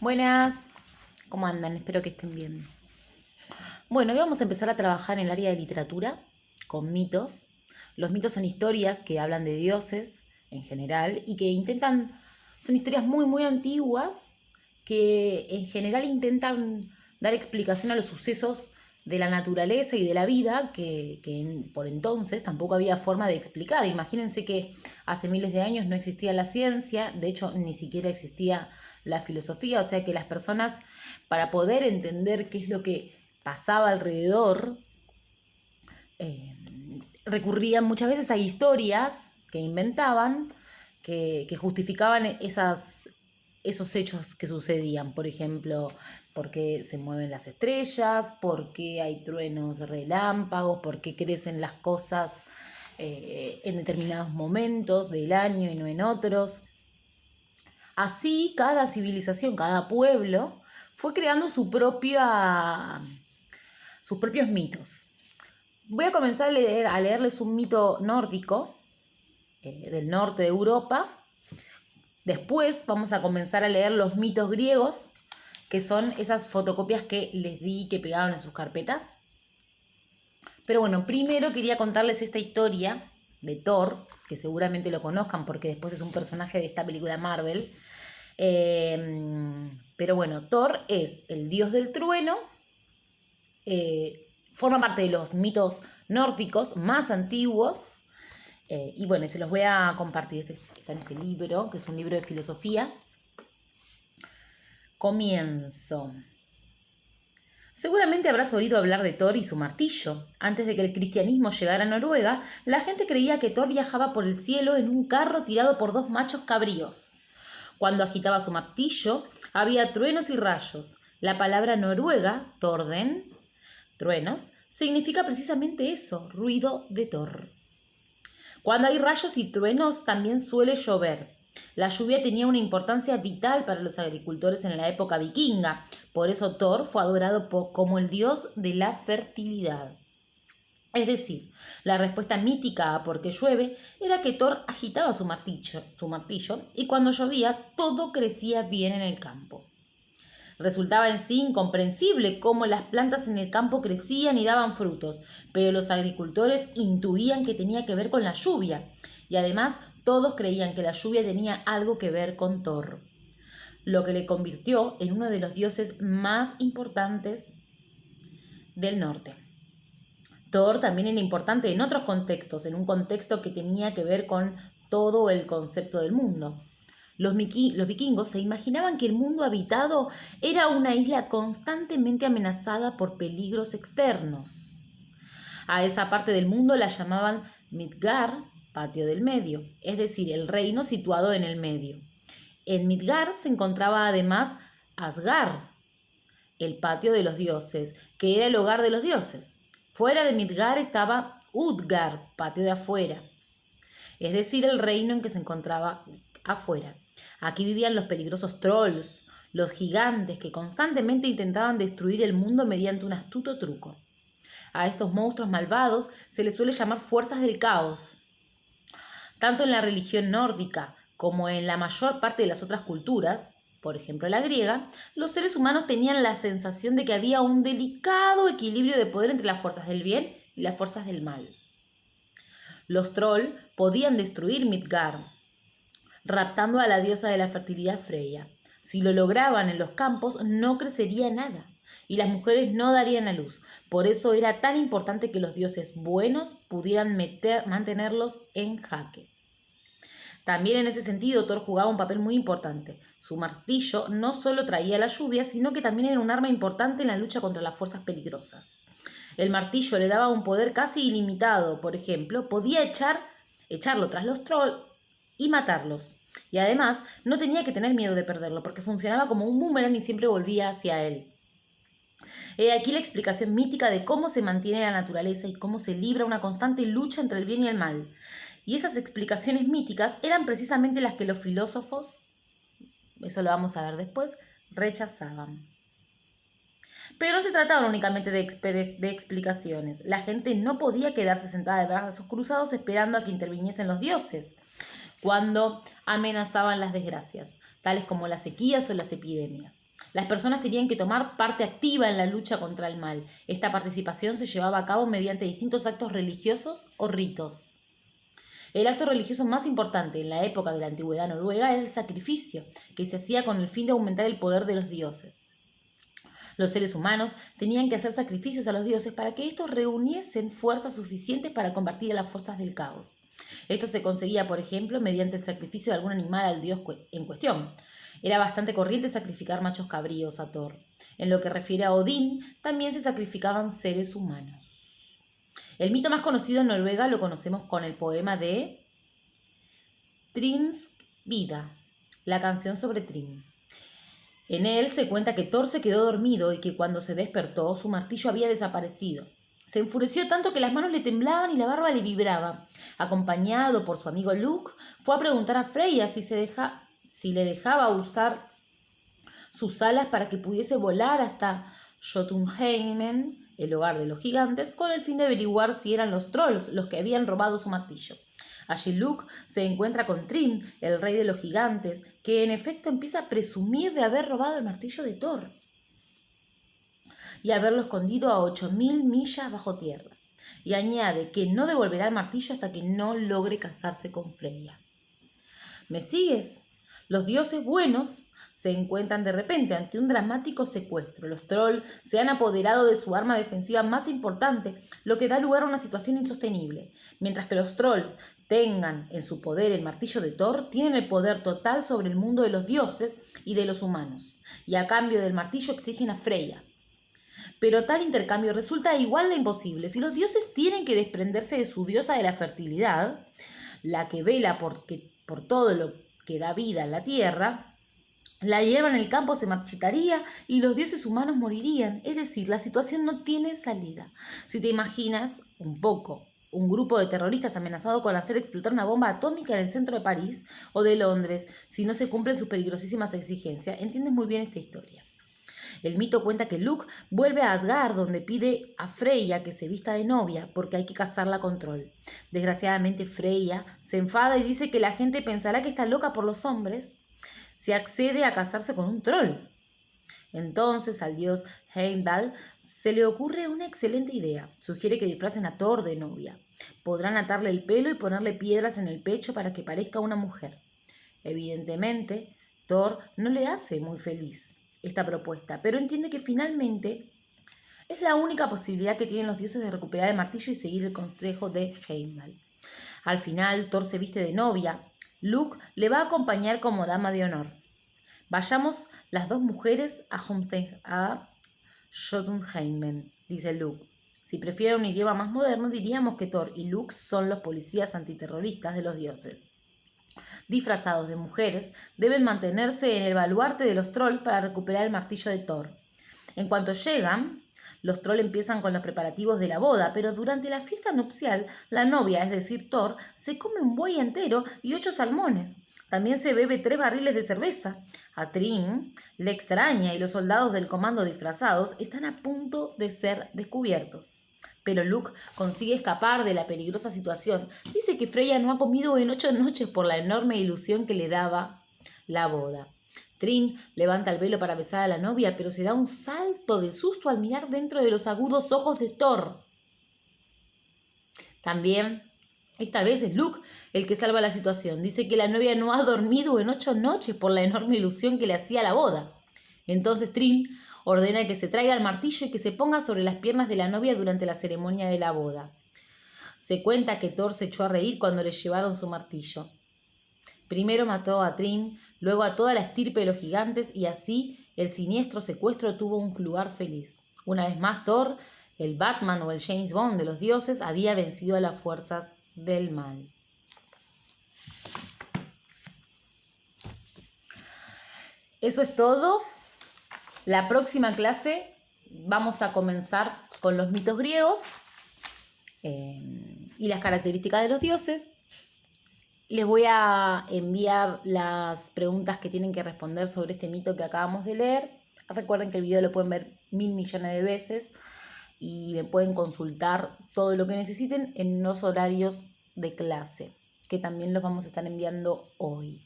Buenas, ¿cómo andan? Espero que estén bien. Bueno, hoy vamos a empezar a trabajar en el área de literatura con mitos. Los mitos son historias que hablan de dioses en general y que son historias muy antiguas que en general intentan dar explicación a los sucesos de la naturaleza y de la vida que por entonces tampoco había forma de explicar. Imagínense que hace miles de años no existía la ciencia, de hecho ni siquiera existía la filosofía, o sea que las personas, para poder entender qué es lo que pasaba alrededor, recurrían muchas veces a historias que inventaban, que justificaban esos hechos que sucedían. Por ejemplo, por qué se mueven las estrellas, por qué hay truenos relámpagos, por qué crecen las cosas en determinados momentos del año y no en otros. Así, cada civilización, cada pueblo fue creando sus propios mitos. Voy a comenzar a leerles un mito nórdico del norte de Europa. Después vamos a comenzar a leer los mitos griegos, que son esas fotocopias que les di que pegaron en sus carpetas. Pero bueno, primero quería contarles esta historia de Thor, que seguramente lo conozcan porque después es un personaje de esta película Marvel. Pero bueno, Thor es el dios del trueno, forma parte de los mitos nórdicos más antiguos, y bueno, se los voy a compartir. Está en este libro, que es un libro de filosofía. Comienzo. Seguramente habrás oído hablar de Thor y su martillo. Antes de que el cristianismo llegara a Noruega, la gente creía que Thor viajaba por el cielo en un carro tirado por dos machos cabríos. Cuando agitaba su martillo, había truenos y rayos. La palabra noruega, torden, truenos, significa precisamente eso, ruido de Thor. Cuando hay rayos y truenos, también suele llover. La lluvia tenía una importancia vital para los agricultores en la época vikinga. Por eso Thor fue adorado como el dios de la fertilidad. Es decir, la respuesta mítica a por qué llueve era que Thor agitaba su martillo y cuando llovía todo crecía bien en el campo. Resultaba en sí incomprensible cómo las plantas en el campo crecían y daban frutos, pero los agricultores intuían que tenía que ver con la lluvia, y además todos creían que la lluvia tenía algo que ver con Thor, lo que le convirtió en uno de los dioses más importantes del norte. Thor también era importante en otros contextos, en un contexto que tenía que ver con todo el concepto del mundo. Los vikingos se imaginaban que el mundo habitado era una isla constantemente amenazada por peligros externos. A esa parte del mundo la llamaban Midgard, patio del medio, es decir, el reino situado en el medio. En Midgard se encontraba además Asgard, el patio de los dioses, que era el hogar de los dioses. Fuera de Midgard estaba Utgard, patio de afuera, es decir, el reino en que se encontraba afuera. Aquí vivían los peligrosos trolls, los gigantes que constantemente intentaban destruir el mundo mediante un astuto truco. A estos monstruos malvados se les suele llamar fuerzas del caos. Tanto en la religión nórdica como en la mayor parte de las otras culturas, por ejemplo la griega, los seres humanos tenían la sensación de que había un delicado equilibrio de poder entre las fuerzas del bien y las fuerzas del mal. Los troll podían destruir Midgard, raptando a la diosa de la fertilidad Freya. Si lo lograban en los campos, no crecería nada y las mujeres no darían a luz. Por eso era tan importante que los dioses buenos pudieran mantenerlos en jaque. También en ese sentido Thor jugaba un papel muy importante. Su martillo no solo traía la lluvia, sino que también era un arma importante en la lucha contra las fuerzas peligrosas. El martillo le daba un poder casi ilimitado. Por ejemplo, podía echarlo tras los trolls y matarlos. Y además no tenía que tener miedo de perderlo, porque funcionaba como un boomerang y siempre volvía hacia él. He aquí la explicación mítica de cómo se mantiene la naturaleza y cómo se libra una constante lucha entre el bien y el mal. Y esas explicaciones míticas eran precisamente las que los filósofos, eso lo vamos a ver después, rechazaban. Pero no se trataba únicamente de explicaciones. La gente no podía quedarse sentada de brazos cruzados esperando a que interviniesen los dioses cuando amenazaban las desgracias, tales como las sequías o las epidemias. Las personas tenían que tomar parte activa en la lucha contra el mal. Esta participación se llevaba a cabo mediante distintos actos religiosos o ritos. El acto religioso más importante en la época de la antigüedad noruega era el sacrificio, que se hacía con el fin de aumentar el poder de los dioses. Los seres humanos tenían que hacer sacrificios a los dioses para que estos reuniesen fuerzas suficientes para combatir a las fuerzas del caos. Esto se conseguía, por ejemplo, mediante el sacrificio de algún animal al dios en cuestión. Era bastante corriente sacrificar machos cabríos a Thor. En lo que refiere a Odín, también se sacrificaban seres humanos. El mito más conocido en Noruega lo conocemos con el poema de Trims Vida, la canción sobre Trim. En él se cuenta que Thor se quedó dormido y que cuando se despertó su martillo había desaparecido. Se enfureció tanto que las manos le temblaban y la barba le vibraba. Acompañado por su amigo Luke, fue a preguntar a Freya si le dejaba usar sus alas para que pudiese volar hasta Jotunheimen, el hogar de los gigantes, con el fin de averiguar si eran los trolls los que habían robado su martillo. Allí Luke se encuentra con Thrym, el rey de los gigantes, que en efecto empieza a presumir de haber robado el martillo de Thor y haberlo escondido a 8000 millas bajo tierra. Y añade que no devolverá el martillo hasta que no logre casarse con Freya. ¿Me sigues? Los dioses buenos se encuentran de repente ante un dramático secuestro. Los trolls se han apoderado de su arma defensiva más importante, lo que da lugar a una situación insostenible. Mientras que los trolls tengan en su poder el martillo de Thor, tienen el poder total sobre el mundo de los dioses y de los humanos, y a cambio del martillo exigen a Freya. Pero tal intercambio resulta igual de imposible. Si los dioses tienen que desprenderse de su diosa de la fertilidad, la que vela por todo lo que da vida en la tierra, la hierba en el campo se marchitaría y los dioses humanos morirían. Es decir, la situación no tiene salida. Si te imaginas un poco un grupo de terroristas amenazado con hacer explotar una bomba atómica en el centro de París o de Londres, si no se cumplen sus peligrosísimas exigencias, entiendes muy bien esta historia. El mito cuenta que Luke vuelve a Asgard, donde pide a Freya que se vista de novia porque hay que casarla con Troll. Desgraciadamente Freya se enfada y dice que la gente pensará que está loca por los hombres si accede a casarse con un troll. Entonces al dios Heimdall se le ocurre una excelente idea. Sugiere que disfracen a Thor de novia. Podrán atarle el pelo y ponerle piedras en el pecho para que parezca una mujer. Evidentemente, Thor no le hace muy feliz esta propuesta, pero entiende que finalmente es la única posibilidad que tienen los dioses de recuperar el martillo y seguir el consejo de Heimdall. Al final, Thor se viste de novia. Luke le va a acompañar como dama de honor. Vayamos las dos mujeres a Jotunheimen, dice Luke. Si prefiere un idioma más moderno, diríamos que Thor y Luke son los policías antiterroristas de los dioses. Disfrazados de mujeres, deben mantenerse en el baluarte de los trolls para recuperar el martillo de Thor. En cuanto llegan, los trolls empiezan con los preparativos de la boda, pero durante la fiesta nupcial, la novia, es decir, Thor, se come un buey entero y 8 salmones. También se bebe 3 barriles de cerveza. A Thrym le extraña y los soldados del comando disfrazados están a punto de ser descubiertos. Pero Luke consigue escapar de la peligrosa situación. Dice que Freya no ha comido en 8 noches por la enorme ilusión que le daba la boda. Thrym levanta el velo para besar a la novia, pero se da un salto de susto al mirar dentro de los agudos ojos de Thor. También, esta vez es Luke el que salva la situación. Dice que la novia no ha dormido en 8 noches por la enorme ilusión que le hacía la boda. Entonces Thrym ordena que se traiga el martillo y que se ponga sobre las piernas de la novia durante la ceremonia de la boda. Se cuenta que Thor se echó a reír cuando le llevaron su martillo. Primero mató a Thrym, luego a toda la estirpe de los gigantes y así el siniestro secuestro tuvo un lugar feliz. Una vez más Thor, el Batman o el James Bond de los dioses, había vencido a las fuerzas del mal. Eso es todo. La próxima clase vamos a comenzar con los mitos griegos y las características de los dioses. Les voy a enviar las preguntas que tienen que responder sobre este mito que acabamos de leer. Recuerden que el video lo pueden ver 1000 millones de veces y me pueden consultar todo lo que necesiten en los horarios de clase, que también los vamos a estar enviando hoy.